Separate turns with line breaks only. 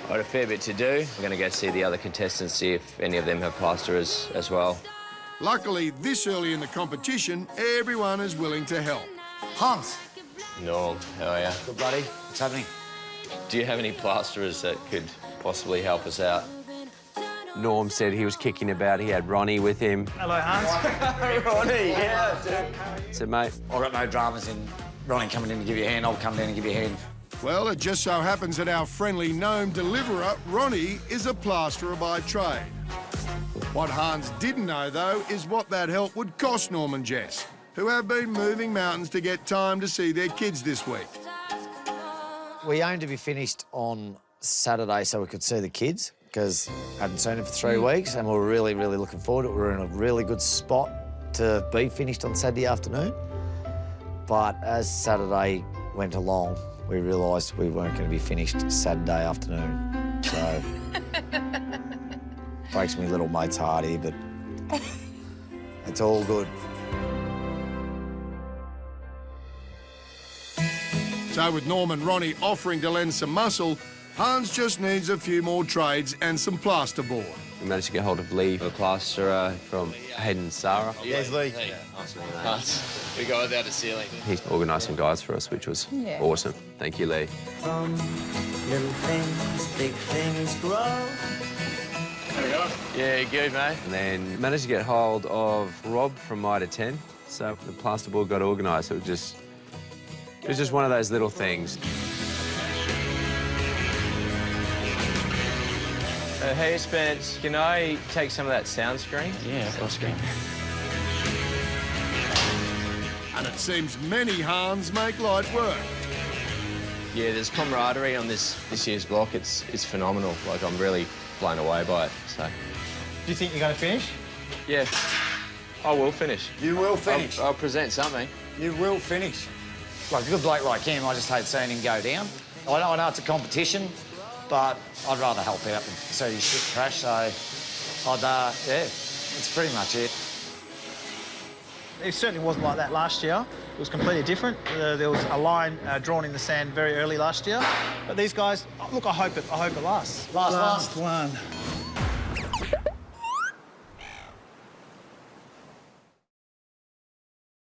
Got a fair bit to do. We're going to go see the other contestants, see if any of them have plaster as well.
Luckily, this early in the competition, everyone is willing to help.
Hans.
Norm, how are you?
Good, buddy. What's happening?
Do you have any plasterers that could possibly help us out?
Norm said he was kicking about. He had Ronnie with him.
Hello, Hans.
Ronnie, yeah, dude.
I said, mate,
I've got no dramas in Ronnie coming in to give you a hand. I'll come down and give you a hand.
Well, it just so happens that our friendly gnome deliverer, Ronnie, is a plasterer by trade. What Hans didn't know, though, is what that help would cost Norm and Jess, who have been moving mountains to get time to see their kids this week.
We aimed to be finished on Saturday so we could see the kids, because hadn't seen them for 3 weeks, and we're really, really looking forward to it. We're in a really good spot to be finished on Saturday afternoon. But as Saturday went along, we realised we weren't going to be finished Saturday afternoon. So, breaks me little mate's heart here, but it's all good.
So with Norm and Ronnie offering to lend some muscle, Hans just needs a few more trades and some plasterboard.
we managed to get hold of Lee, a plasterer from Hayden Sarah.
There's Lee.
Hey, nice. We go without a ceiling.
He organised some guys for us, which was awesome. Thank you, Lee.
From little things, big things grow.
Yeah, good, mate.
And then managed to get hold of Rob from Mitre 10. So the plasterboard got organised. It was just one of those little things.
Hey, Spence, can I take some of that sound screen?
Yeah, of course, screen.
And it seems many Hans make light work.
Yeah, there's camaraderie on this year's block. It's phenomenal. Like, I'm really blown away by it, so...
Do you think you're going to finish?
Yeah, I will finish.
You will finish.
I'll present something.
You will finish. Like a good bloke like him, I just hate seeing him go down. I know it's a competition, but I'd rather help out than see his shit crash, so yeah, that's pretty much it.
It certainly wasn't like that last year. It was completely different. There was a line drawn in the sand very early last year. But these guys, look, I hope it lasts.
Last
one.